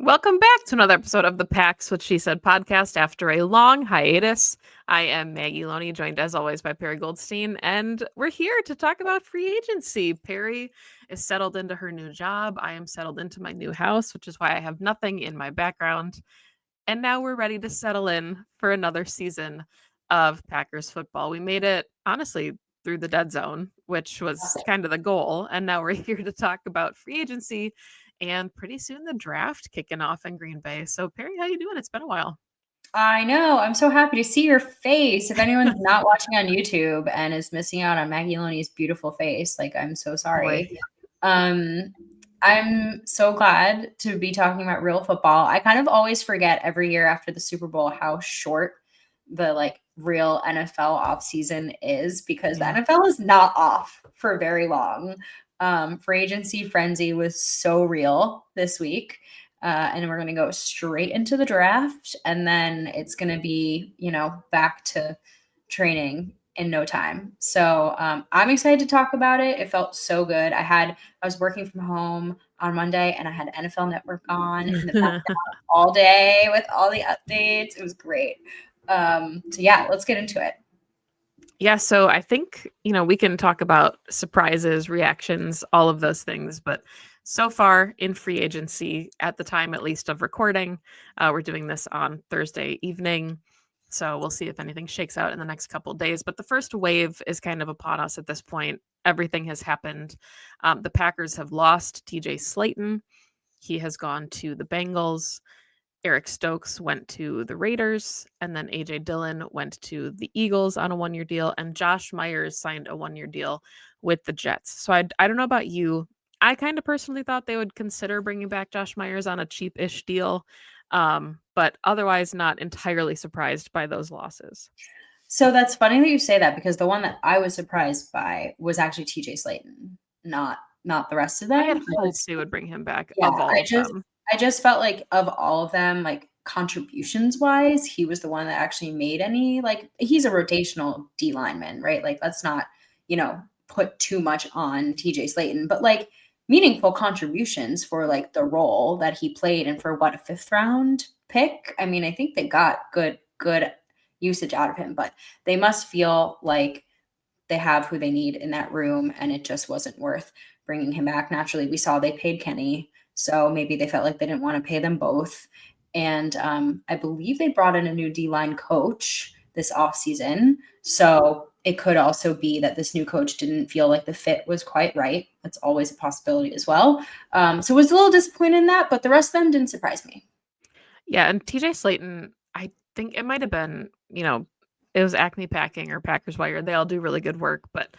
Welcome back to another episode of the Pax What She Said podcast after a long hiatus. I am Maggie Loney, joined as always by Perry Goldstein, and we're here to talk about free agency. Perry is settled into her new job. I am settled into my new house, which is why I have nothing in my background. And now we're ready to settle in for another season of Packers football. We made it, honestly, through the dead zone, which was kind of the goal. And now we're here to talk about free agency and pretty soon the draft kicking off in Green Bay. So Perry, how you doing? It's been a while. I know. I'm so happy to see your face. If anyone's not watching on YouTube and is missing out on Maggie Loney's beautiful face, I'm so sorry. I'm so glad to be talking about real football. I kind of always forget every year after the Super Bowl how short the real NFL offseason is because the NFL is not off for very long. Free agency frenzy was so real this week. And we're going to go straight into the draft. And then it's going to be, back to training in no time. So I'm excited to talk about it. It felt so good. I was working from home on Monday and I had NFL Network on in the background all day with all the updates. It was great. So yeah, let's get into it. Yeah, so I think, we can talk about surprises, reactions, all of those things, but so far in free agency, at the time at least of recording, we're doing this on Thursday evening, so we'll see if anything shakes out in the next couple of days, but the first wave is kind of upon us at this point. Everything has happened. The Packers have lost TJ Slayton. He has gone to the Bengals. Eric Stokes went to the Raiders, and then AJ Dillon went to the Eagles on a one-year deal, and Josh Myers signed a one-year deal with the Jets. So I don't know about you. I kind of personally thought they would consider bringing back Josh Myers on a cheap-ish deal, but otherwise not entirely surprised by those losses. So that's funny that you say that because the one that I was surprised by was actually TJ Slayton, not the rest of them. I had hoped they would bring him back. Yeah, of all of them. I just felt like of all of them, contributions wise, he was the one that actually made any, he's a rotational D lineman, right? Let's not, put too much on TJ Slayton, but meaningful contributions for the role that he played and for what, a 5th round pick. I mean, I think they got good usage out of him, but they must feel like they have who they need in that room and it just wasn't worth bringing him back. Naturally, we saw they paid Kenny. So maybe they felt like they didn't want to pay them both. And I believe they brought in a new D-line coach this offseason. So it could also be that this new coach didn't feel like the fit was quite right. That's always a possibility as well. So I was a little disappointed in that, but the rest of them didn't surprise me. Yeah, and TJ Slayton, I think it might have been, it was Acme Packing or Packers Wire. They all do really good work, but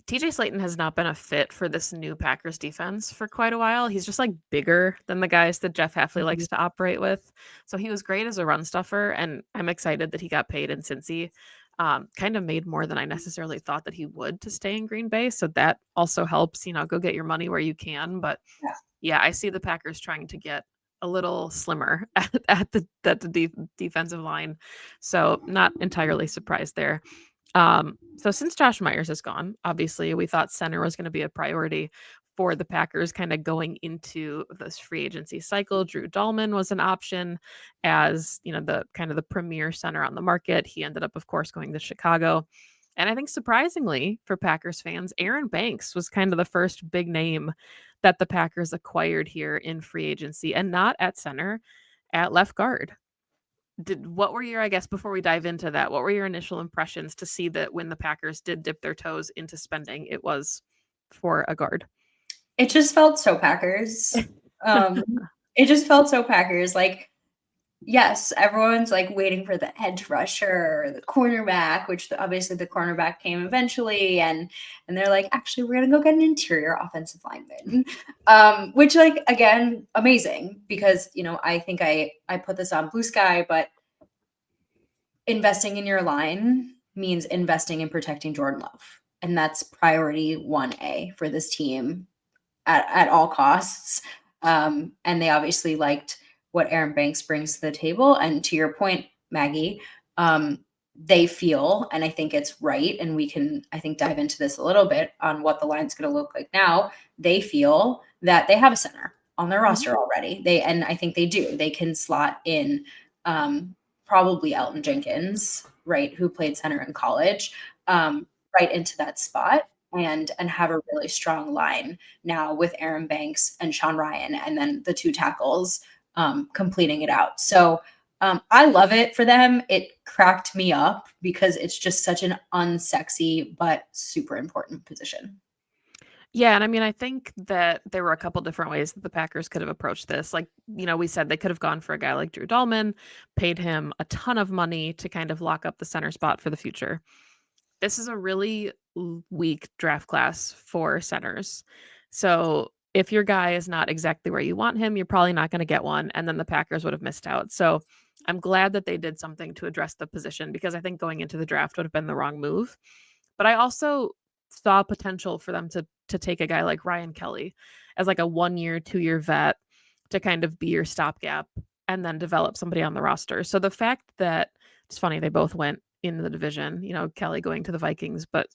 TJ Slayton has not been a fit for this new Packers defense for quite a while. He's just bigger than the guys that Jeff Hafley likes to operate with. So he was great as a run stuffer, and I'm excited that he got paid in Cincy. Kind of made more than I necessarily thought that he would to stay in Green Bay. So that also helps, go get your money where you can. But yeah, I see the Packers trying to get a little slimmer at the defensive line. So not entirely surprised there. So since Josh Myers is gone, obviously we thought center was going to be a priority for the Packers kind of going into this free agency cycle. Drew Dahlman was an option as, the kind of the premier center on the market. He ended up, of course, going to Chicago. And I think surprisingly for Packers fans, Aaron Banks was kind of the first big name that the Packers acquired here in free agency, and not at center, at left guard. What were your, I guess, before we dive into that, what were your initial impressions to see that when the Packers did dip their toes into spending, it was for a guard? It just felt so Packers. It just felt so Packers. Yes, everyone's waiting for the edge rusher or the cornerback, which obviously the cornerback came eventually. And they're like, actually, we're going to go get an interior offensive lineman, which again, amazing because, I think I put this on Blue Sky, but investing in your line means investing in protecting Jordan Love. And that's priority 1A for this team at all costs. And they obviously liked what Aaron Banks brings to the table. And to your point, Maggie, they feel, and I think it's right, and we can, I think, dive into this a little bit on what the line's going to look like now. They feel that they have a center. on their roster already. And I think they do. They can slot in probably Elton Jenkins, right, who played center in college, right into that spot and have a really strong line now with Aaron Banks and Sean Ryan, and then the two tackles completing it out. So I love it for them. It cracked me up because it's just such an unsexy but super important position. Yeah, and I mean, I think that there were a couple different ways that the Packers could have approached this. Like, we said they could have gone for a guy like Drew Dalman, paid him a ton of money to kind of lock up the center spot for the future. This is a really weak draft class for centers. So if your guy is not exactly where you want him, you're probably not going to get one. And then the Packers would have missed out. So I'm glad that they did something to address the position, because I think going into the draft would have been the wrong move. But I also saw potential for them to take a guy like Ryan Kelly as like a 1 year, 2 year vet to kind of be your stopgap and then develop somebody on the roster. So the fact that it's funny, they both went in the division, Kelly going to the Vikings, but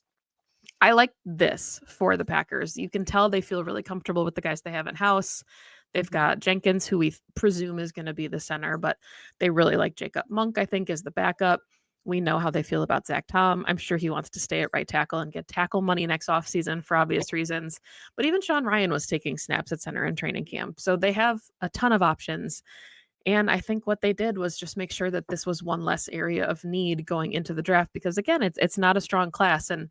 I like this for the Packers. You can tell they feel really comfortable with the guys they have in house. They've got Jenkins, who we presume is going to be the center, but they really like Jacob Monk, I think, is the backup. We know how they feel about Zach Tom. I'm sure he wants to stay at right tackle and get tackle money next offseason for obvious reasons. But even Sean Ryan was taking snaps at center in training camp. So they have a ton of options. And I think what they did was just make sure that this was one less area of need going into the draft, because again, it's not a strong class. And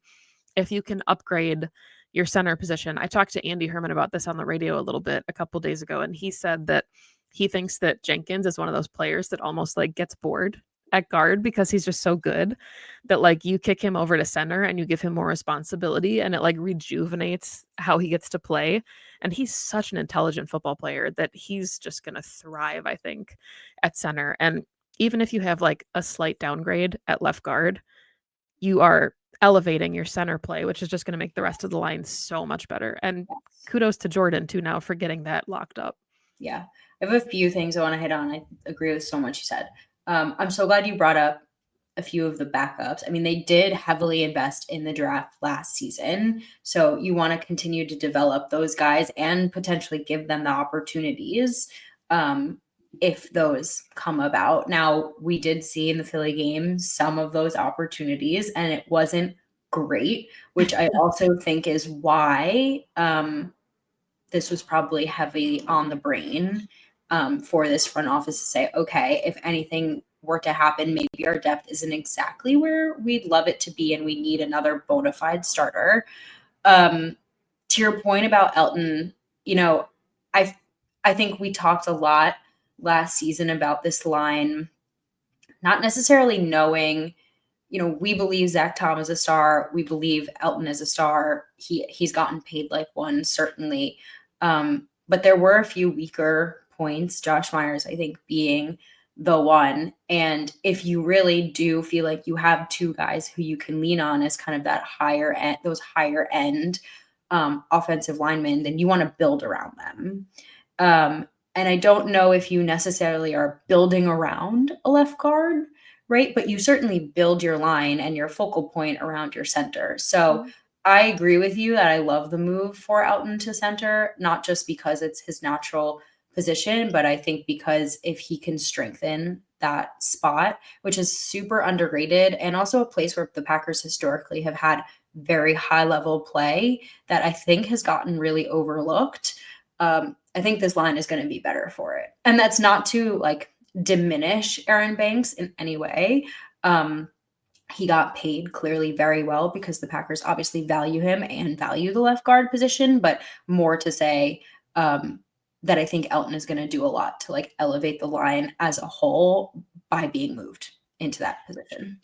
if you can upgrade your center position, I talked to Andy Herman about this on the radio a little bit a couple days ago, and he said that he thinks that Jenkins is one of those players that almost like gets bored at guard because he's just so good that like you kick him over to center and you give him more responsibility and it like rejuvenates how he gets to play. And he's such an intelligent football player that he's just going to thrive, I think, at center. And even if you have like a slight downgrade at left guard, you are elevating your center play, which is just going to make the rest of the line so much better. And kudos to Jordan too now for getting that locked up. Yeah. I have a few things I want to hit on. I agree with so much you said. I'm so glad you brought up a few of the backups. I mean, they did heavily invest in the draft last season. So you want to continue to develop those guys and potentially give them the opportunities if those come about. Now, we did see in the Philly game some of those opportunities, and it wasn't great, which I also think is why this was probably heavy on the brain for this front office to say, okay, if anything were to happen, maybe our depth isn't exactly where we'd love it to be, and we need another bona fide starter. To your point about Elton, I think we talked a lot last season about this line, not necessarily knowing, we believe Zach Tom is a star. We believe Elton is a star. He's gotten paid like one, certainly. But there were a few weaker points, Josh Myers, I think, being the one. And if you really do feel like you have two guys who you can lean on as kind of that higher end, those higher end offensive linemen, then you want to build around them. And I don't know if you necessarily are building around a left guard, right? But you certainly build your line and your focal point around your center. So I agree with you that I love the move for Elton to center, not just because it's his natural position, but I think because if he can strengthen that spot, which is super underrated and also a place where the Packers historically have had very high level play that I think has gotten really overlooked. I think this line is going to be better for it. And that's not to like diminish Aaron Banks in any way. He got paid clearly very well because the Packers obviously value him and value the left guard position, but more to say that I think Elton is going to do a lot to like elevate the line as a whole by being moved into that position.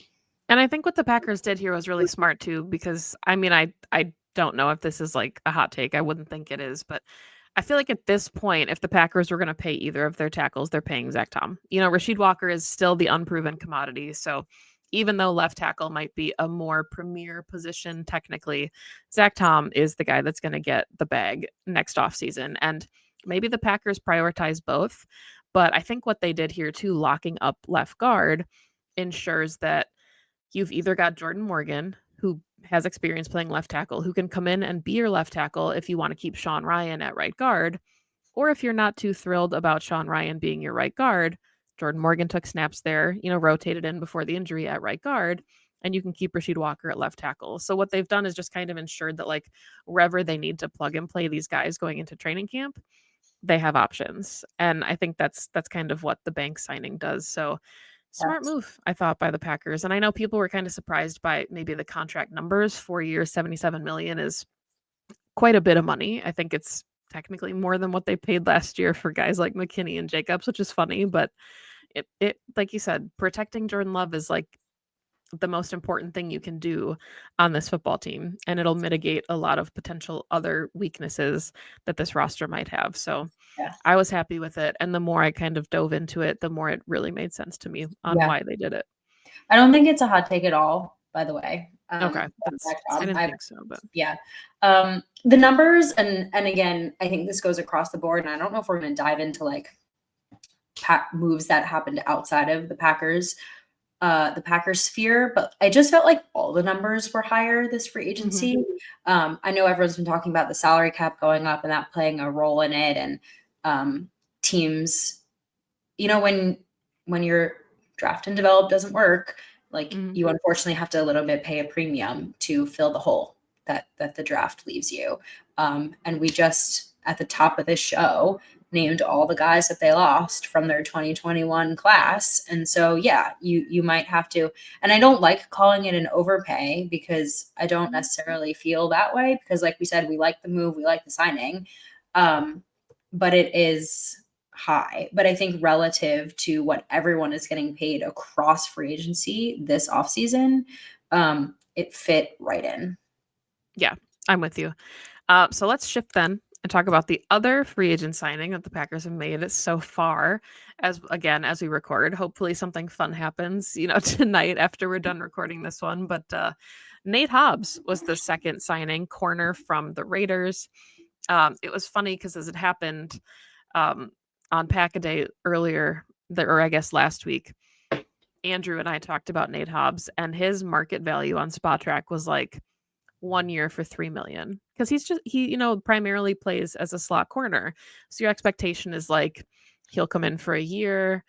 And I think what the Packers did here was really smart too, because I mean, I don't know if this is like a hot take. I wouldn't think it is, but I feel like at this point, if the Packers were going to pay either of their tackles, they're paying Zach Tom. Rasheed Walker is still the unproven commodity. So even though left tackle might be a more premier position technically, Zach Tom is the guy that's going to get the bag next offseason. And maybe the Packers prioritize both. But I think what they did here too, locking up left guard, ensures that you've either got Jordan Morgan, who has experience playing left tackle, who can come in and be your left tackle if you want to keep Sean Ryan at right guard, Or if you're not too thrilled about Sean Ryan being your right guard, Jordan Morgan took snaps there, rotated in before the injury at right guard, and you can keep Rasheed Walker at left tackle. So what they've done is just kind of ensured that like wherever they need to plug and play these guys going into training camp, they have options. And I think that's kind of what the bank signing does. So smart Yes. move, I thought, by the Packers. And I know people were kind of surprised by maybe the contract numbers. 4 years, 77 million is quite a bit of money. I think it's technically more than what they paid last year for guys like McKinney and Jacobs, which is funny, but it like you said, protecting Jordan Love is like the most important thing you can do on this football team, and it'll mitigate a lot of potential other weaknesses that this roster might have. So Yeah. I was happy with it, and the more I kind of dove into it, the more it really made sense to me on Yeah. why they did it. I don't think it's a hot take at all, by the way. Okay, That I job. didn't think so, but Yeah. The numbers and again, I think this goes across the board, and I don't know if we're going to dive into like moves that happened outside of the Packers sphere, but I just felt like all the numbers were higher this free agency. I know everyone's been talking about the salary cap going up and that playing a role in it, and teams, when your draft and develop doesn't work, like you unfortunately have to a little bit pay a premium to fill the hole that the draft leaves you. And we just at the top of this show named all the guys that they lost from their 2021 class. And so, yeah, you might have to, and I don't like calling it an overpay because I don't necessarily feel that way because like we said, we like the move, we like the signing. But it is high. But I think relative to what everyone is getting paid across free agency this offseason, it fit right in. Yeah, I'm with you. So let's shift then and talk about the other free agent signing that the Packers have made so far. As we record, hopefully something fun happens, tonight after we're done recording this one. But Nate Hobbs was the second signing, corner from the Raiders. It was funny because as it happened on Pack-A-Day earlier, or I guess last week, Andrew and I talked about Nate Hobbs, and his market value on SpotTrack was like 1 year for $3 million because he primarily plays as a slot corner. So your expectation is like he'll come in for a year,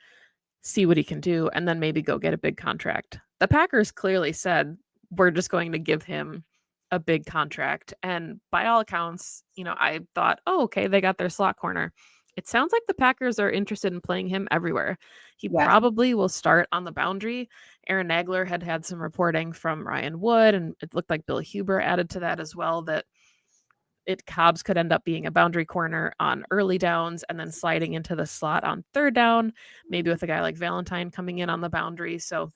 see what he can do, and then maybe go get a big contract. The Packers clearly said we're just going to give him a big contract, and by all accounts, I thought, oh, okay, they got their slot corner. It sounds like the Packers are interested in playing him everywhere. He probably will start on the boundary. Aaron Nagler had some reporting from Ryan Wood, and it looked like Bill Huber added to that as well, that Hobbs could end up being a boundary corner on early downs and then sliding into the slot on third down, maybe with a guy like Valentine coming in on the boundary. So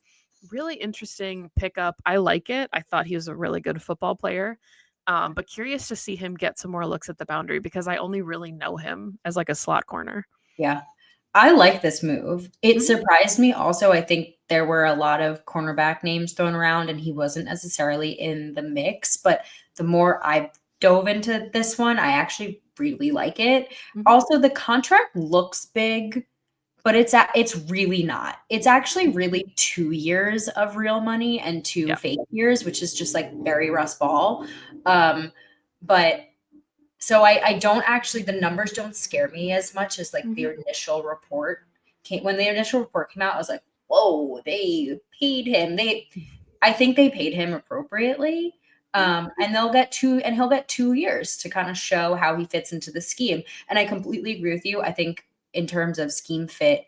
really interesting pickup. I like it. I thought he was a really good football player. But curious to see him get some more looks at the boundary because I only really know him as like a slot corner. Yeah. I like this move. It surprised me also. I think there were a lot of cornerback names thrown around and he wasn't necessarily in the mix, but the more I dove into this one, I actually really like it. Also, the contract looks big, but it's really not. It's actually really 2 years of real money and two fake years, which is just like very Russ Ball. But so I don't actually, the numbers don't scare me as much as like the initial report when the initial report came out, I was like, whoa, they paid him. I think they paid him appropriately. And he'll get 2 years to kind of show how he fits into the scheme. And I completely agree with you. I think in terms of scheme fit,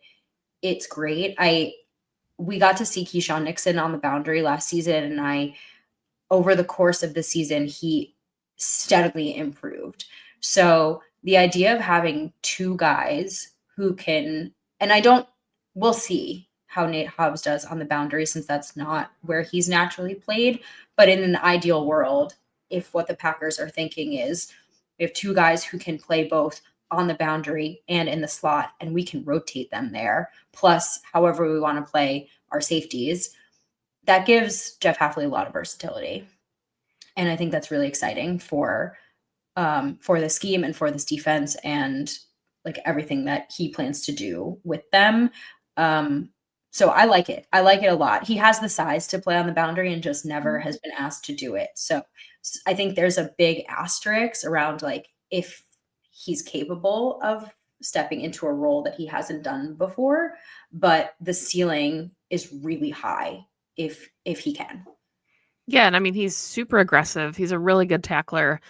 it's great. We got to see Keyshawn Nixon on the boundary last season, and over the course of the season, he steadily improved. So the idea of having two guys who can, and we'll see how Nate Hobbs does on the boundary since that's not where he's naturally played. But in an ideal world, if what the Packers are thinking is we have two guys who can play both on the boundary and in the slot, and we can rotate them there, plus however we want to play our safeties, that gives Jeff Hafley a lot of versatility. And I think that's really exciting for the scheme and for this defense and like everything that he plans to do with them. So I like it. I like it a lot. He has the size to play on the boundary and just never has been asked to do it. So I think there's a big asterisk around like if he's capable of stepping into a role that he hasn't done before, but the ceiling is really high if he can. Yeah, and I mean, he's super aggressive. He's a really good tackler.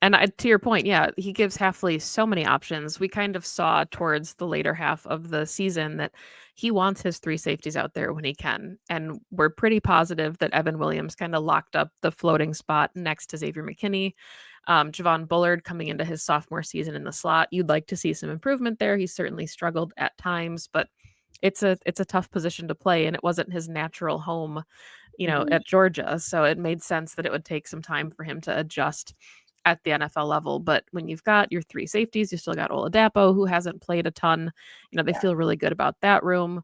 And to your point, yeah, he gives Halfley so many options. We kind of saw towards the later half of the season that he wants his three safeties out there when he can. And we're pretty positive that Evan Williams kind of locked up the floating spot next to Xavier McKinney. Javon Bullard coming into his sophomore season in the slot. You'd like to see some improvement there. He's certainly struggled at times, but it's a tough position to play, and it wasn't his natural home, Mhm. at Georgia. So it made sense that it would take some time for him to adjust at the NFL level. But when you've got your three safeties, you still got Oladapo, who hasn't played a ton. They Yeah. feel really good about that room.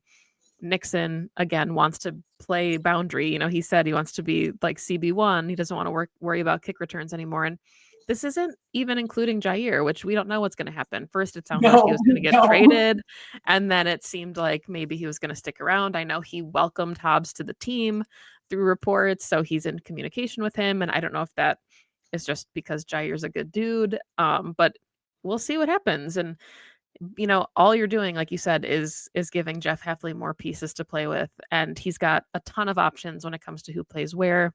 Nixon again wants to play boundary. He said he wants to be like CB1. He doesn't want to worry about kick returns anymore. And this isn't even including Jair, which we don't know what's going to happen. First, it sounded like he No, was going to get no. traded, and then it seemed like maybe he was going to stick around. I know he welcomed Hobbs to the team through reports, so he's in communication with him. And I don't know if that is just because Jair's a good dude, but we'll see what happens. And all you're doing, like you said, is giving Jeff Heffley more pieces to play with, and he's got a ton of options when it comes to who plays where.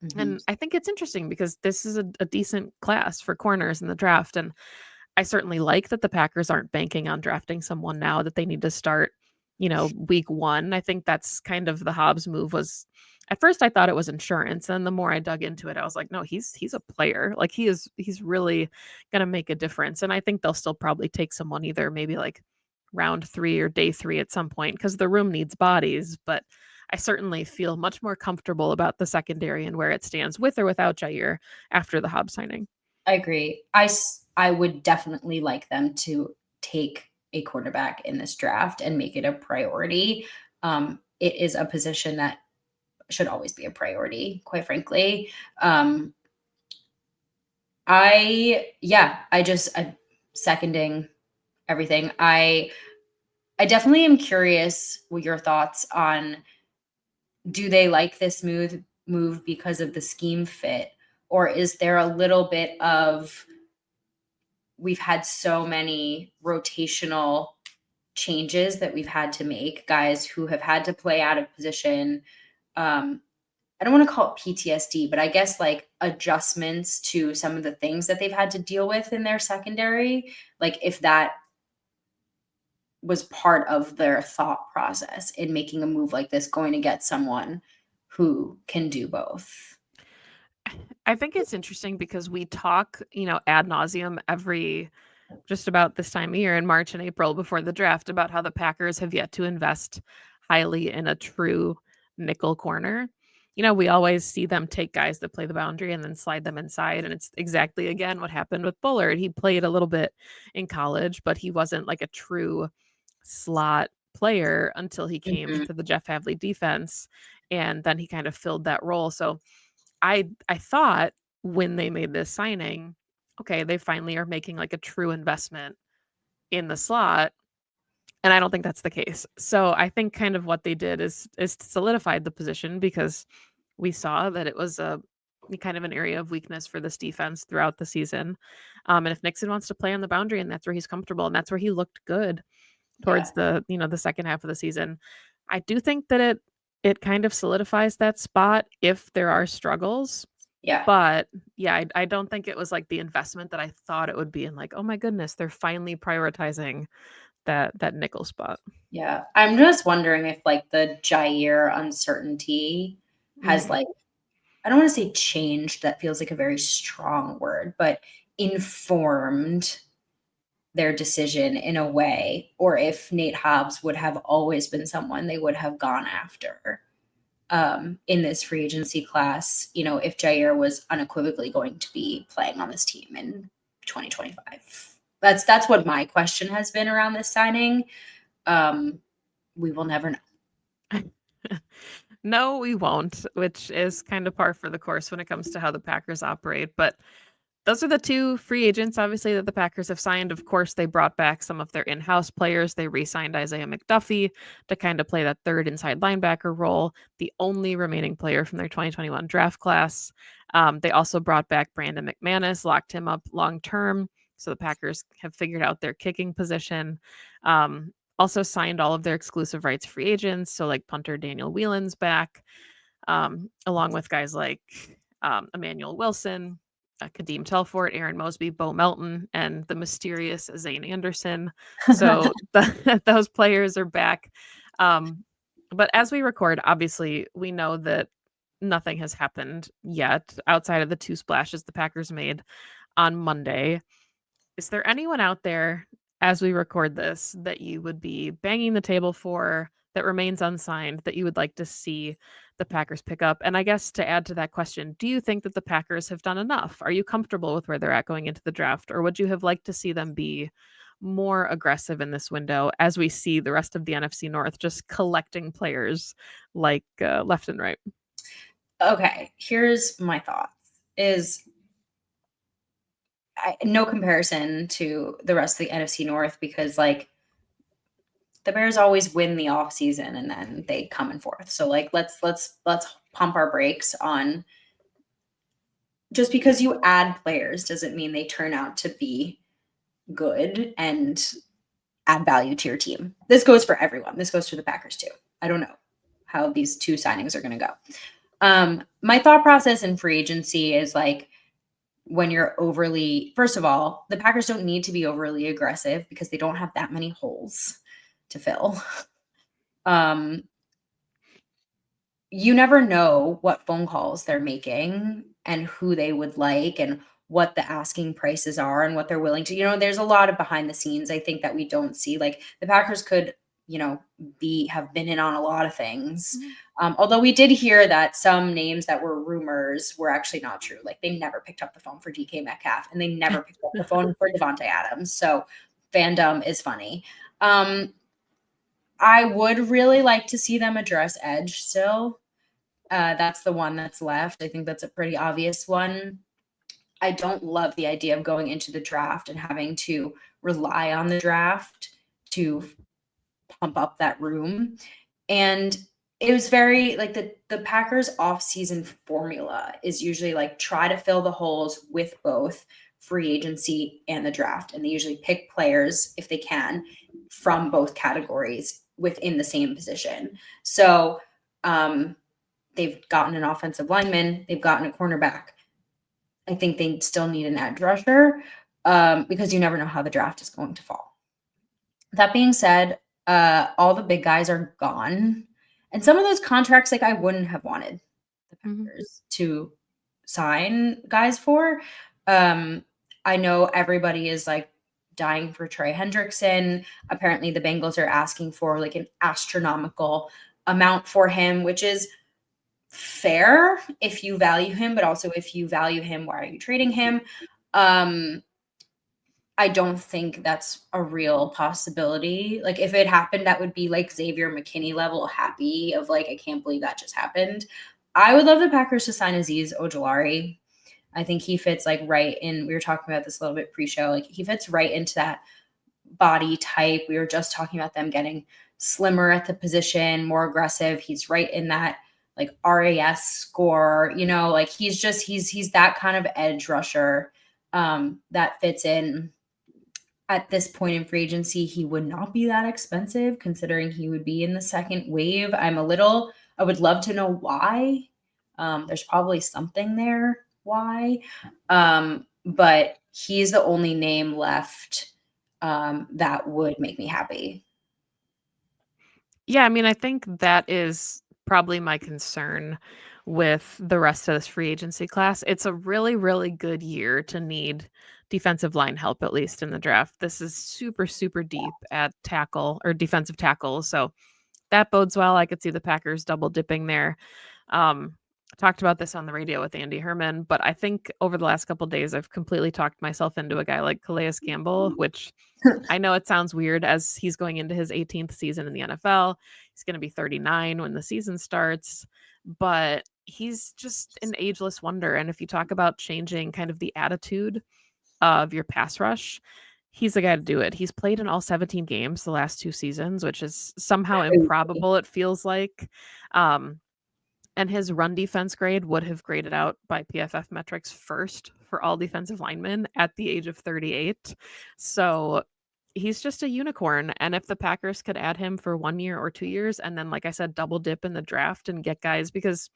Mhm. And I think it's interesting because this is a decent class for corners in the draft, and I certainly like that the Packers aren't banking on drafting someone now that they need to start, week 1. I think that's kind of the Hobbs move was at first I thought it was insurance, and the more I dug into it, I was like, no, he's a player. Like he's really gonna make a difference. And I think they'll still probably take someone either maybe like round 3 or day 3 at some point because the room needs bodies. But I certainly feel much more comfortable about the secondary and where it stands with or without Jair after the Hobbs signing. I agree. I would definitely like them to take a quarterback in this draft and make it a priority. It is a position that should always be a priority, quite frankly. I seconding everything. I definitely am curious what your thoughts on, do they like this move because of the scheme fit, or is there a little bit of, we've had so many rotational changes that we've had to make, guys who have had to play out of position. I don't want to call it PTSD, but I guess like adjustments to some of the things that they've had to deal with in their secondary. Like if that was part of their thought process in making a move like this, going to get someone who can do both. I think it's interesting because we talk, ad nauseum every just about this time of year in March and April before the draft about how the Packers have yet to invest highly in a true nickel corner. We always see them take guys that play the boundary and then slide them inside. And it's exactly again what happened with Bullard. He played a little bit in college, but he wasn't like a true slot player until he came Mhm. to the Jeff Havley defense. And then he kind of filled that role. So I thought when they made this signing, okay, they finally are making like a true investment in the slot, and I don't think that's the case. So I think kind of what they did is solidified the position because we saw that it was a kind of an area of weakness for this defense throughout the season. And if Nixon wants to play on the boundary and that's where he's comfortable and that's where he looked good Yeah. towards the second half of the season, I do think that it kind of solidifies that spot if there are struggles. Yeah. But, yeah, I don't think it was, like, the investment that I thought it would be and, like, "Oh my goodness, they're finally prioritizing that nickel spot." Yeah. I'm just wondering if like the Jair uncertainty has Mhm. like, I don't want to say changed, that feels like a very strong word, but informed their decision in a way, or if Nate Hobbs would have always been someone they would have gone after in this free agency class, if Jair was unequivocally going to be playing on this team in 2025. That's what my question has been around this signing. Um, we will never know. No, we won't, which is kind of par for the course when it comes to how the Packers operate, but those are the 2 free agents, obviously, that the Packers have signed. Of course, they brought back some of their in-house players. They re-signed Isaiah McDuffie to kind of play that third inside linebacker role, the only remaining player from their 2021 draft class. They also brought back Brandon McManus, locked him up long term. So the Packers have figured out their kicking position. Also signed all of their exclusive rights free agents. So like punter Daniel Whelan's back, along with guys like Emmanuel Wilson, Kadeem Telfort, Aaron Mosby, Bo Melton, and the mysterious Zane Anderson. So those players are back. But as we record, obviously, we know that nothing has happened yet outside of the 2 splashes the Packers made on Monday. Is there anyone out there as we record this that you would be banging the table for that remains unsigned that you would like to see the Packers pick up? And I guess to add to that question, do you think that the Packers have done enough? Are you comfortable with where they're at going into the draft, or would you have liked to see them be more aggressive in this window as we see the rest of the NFC North just collecting players like left and right? Okay, here's my thoughts. Is no comparison to the rest of the NFC North because like the Bears always win the off season and then they come and forth. So like let's pump our brakes on just because you add players doesn't mean they turn out to be good and add value to your team. This goes for everyone. This goes for the Packers too. I don't know how these 2 signings are going to go. My thought process in free agency is like when you're first of all, the Packers don't need to be overly aggressive because they don't have that many holes to fill. You never know what phone calls they're making and who they would like and what the asking prices are and what they're willing to, there's a lot of behind the scenes, I think, that we don't see. Like the Packers could, have been in on a lot of things. Although we did hear that some names that were rumors were actually not true. Like they never picked up the phone for DK Metcalf and they never picked up the phone for Devontae Adams. So fandom is funny. I would really like to see them address edge still. That's the one that's left. I think that's a pretty obvious one. I don't love the idea of going into the draft and having to rely on the draft to pump up that room. And it was very like the Packers off-season formula is usually like try to fill the holes with both free agency and the draft. And they usually pick players, if they can, from both categories within the same position. So they've gotten an offensive lineman, they've gotten a cornerback. I think they still need an edge rusher because you never know how the draft is going to fall. That being said, all the big guys are gone. And some of those contracts, like I wouldn't have wanted the Packers to sign guys for. I know everybody is like dying for Trey Hendrickson. Apparently the Bengals are asking for like an astronomical amount for him, which is fair if you value him, but also if you value him, why are you trading him? I don't think that's a real possibility. Like if it happened, that would be like Xavier McKinney level happy of like, I can't believe that just happened. I would love the Packers to sign Azeez Ojulari. I think he fits like right in, we were talking about this a little bit pre-show, like he fits right into that body type. We were just talking about them getting slimmer at the position, more aggressive. He's right in that like RAS score, like he's that kind of edge rusher that fits in. At this point in free agency, he would not be that expensive considering he would be in the second wave. I would love to know why. There's probably something there why. But he's the only name left that would make me happy. Yeah, I mean, I think that is probably my concern with the rest of this free agency class. It's a really, really good year to need defensive line help, at least in the draft. This is super, super deep at tackle or defensive tackle. So that bodes well. I could see the Packers double dipping there. Talked about this on the radio with Andy Herman, but I think over the last couple of days, I've completely talked myself into a guy like Calais Campbell, which I know it sounds weird as he's going into his 18th season in the NFL. He's going to be 39 when the season starts, but he's just an ageless wonder. And if you talk about changing kind of the attitude of your pass rush, he's the guy to do it. He's played in all 17 games the last 2 seasons, which is somehow improbable, it feels like. And his run defense grade would have graded out by PFF metrics first for all defensive linemen at the age of 38. So he's just a unicorn. And if the Packers could add him for 1 year or 2 years, and then, like I said, double dip in the draft and get guys, because,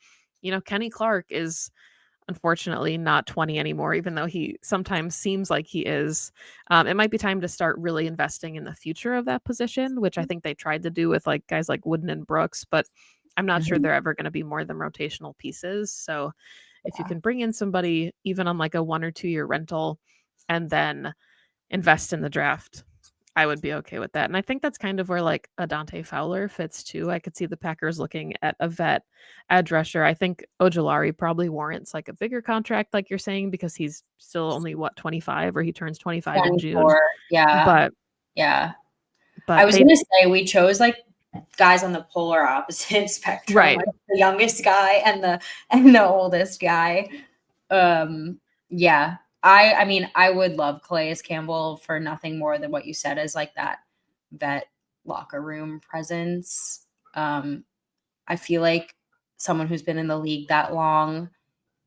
Kenny Clark is unfortunately not 20 anymore, even though he sometimes seems like he is. It might be time to start really investing in the future of that position, which I think they tried to do with like guys like Wooden and Brooks, but I'm not sure Mhm. they're ever going to be more than rotational pieces. So if you Yeah. can bring in somebody even on like a 1 or 2 year rental and then invest in the draft, I would be okay with that. And I think that's kind of where like a Dante Fowler fits too. I could see the Packers looking at a vet edge rusher. I think Ojulari probably warrants like a bigger contract, like you're saying, because he's still only 25, or he turns 25 in June. 24. Yeah. But Yeah. I but was they gonna say we chose like guys on the polar opposite spectrum, right. like the youngest guy and the oldest guy. Yeah. I mean, I would love Calais Campbell for nothing more than what you said as like that vet locker room presence. I feel like someone who's been in the league that long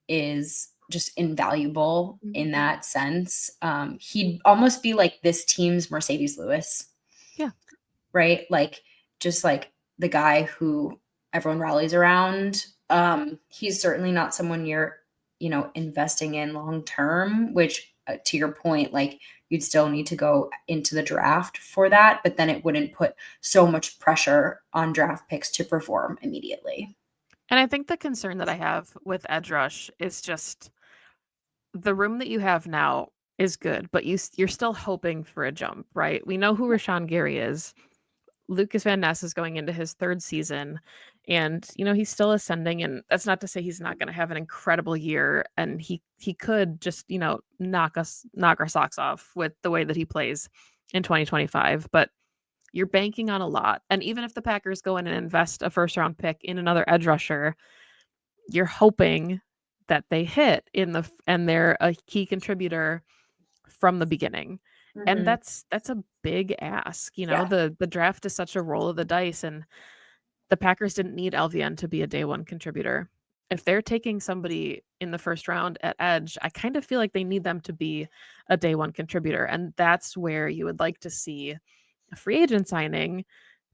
is just invaluable in that sense. He'd almost be like this team's Mercedes Lewis, Yeah. right? Like just like the guy who everyone rallies around. He's certainly not someone you're, investing in long term, which to your point, like you'd still need to go into the draft for that, but then it wouldn't put so much pressure on draft picks to perform immediately. And I think the concern that I have with edge rush is just the room that you have now is good, but you're still hoping for a jump, right? We know who Rashawn Gary is. Lucas Van Ness is going into his third season, and he's still ascending. And that's not to say he's not going to have an incredible year, and he could just knock our socks off with the way that he plays in 2025. But you're banking on a lot, and even if the Packers go in and invest a first round pick in another edge rusher, you're hoping that they hit and they're a key contributor from the beginning. And Mhm. that's a big ask. Yeah. The draft is such a roll of the dice, and the Packers didn't need LVN to be a day one contributor. If they're taking somebody in the first round at edge, I kind of feel like they need them to be a day one contributor. And that's where you would like to see a free agent signing,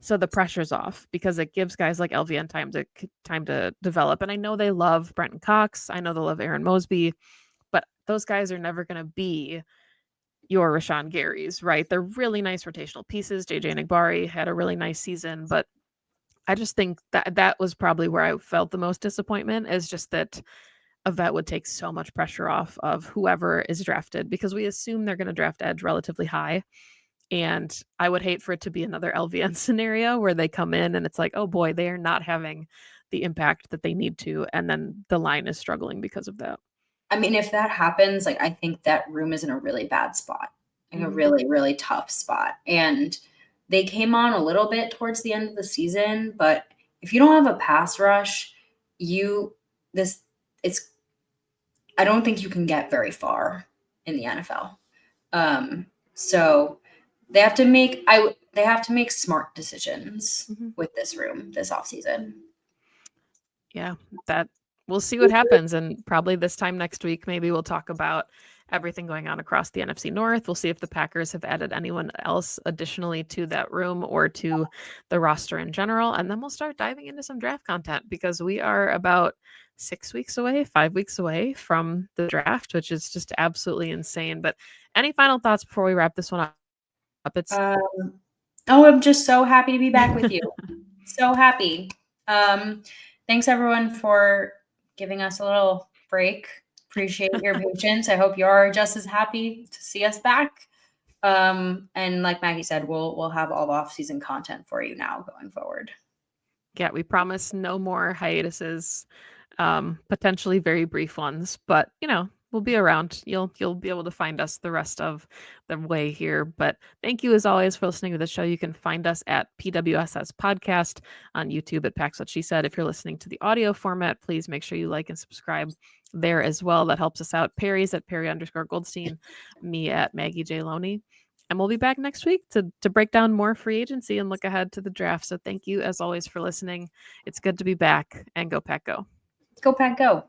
so the pressure's off, because it gives guys like LVN time to develop. And I know they love Brenton Cox. I know they love Aaron Mosby, but those guys are never going to be your Rashawn Garys, right? They're really nice rotational pieces. JJ Nagbari had a really nice season, but I just think that was probably where I felt the most disappointment, is just that a vet would take so much pressure off of whoever is drafted, because we assume they're going to draft edge relatively high. And I would hate for it to be another LVN scenario where they come in and it's like, oh boy, they are not having the impact that they need to. And then the line is struggling because of that. I mean, if that happens, like I think that room is in a really bad spot, like a Mhm. really, really tough spot. And they came on a little bit towards the end of the season, but if you don't have a pass rush, you this it's I don't think you can get very far in the NFL. So they have to make smart decisions Mhm. with this room this offseason. Yeah, that we'll see what happens. And probably this time next week, maybe we'll talk about everything going on across the NFC North. We'll see if the Packers have added anyone else additionally to that room or to the roster in general. And then we'll start diving into some draft content, because we are about 6 weeks away, 5 weeks away from the draft, which is just absolutely insane. But any final thoughts before we wrap this one up? It's Um, oh, I'm just so happy to be back with you. So happy. Um, Thanks everyone for giving us a little break. Appreciate your patience. I hope you're just as happy to see us back. And like Maggie said, we'll have all the off-season content for you now going forward. Yeah, we promise no more hiatuses, potentially very brief ones, but we'll be around. You'll be able to find us the rest of the way here. But thank you as always for listening to the show. You can find us at PWSS Podcast on YouTube at Pax What She Said. If you're listening to the audio format, please make sure you like and subscribe there as well. That helps us out. Perry's at Perry_Goldstein, me at Maggie J. Loney. And we'll be back next week to break down more free agency and look ahead to the draft. So thank you, as always, for listening. It's good to be back, and go Pack Go. Go Pack Go.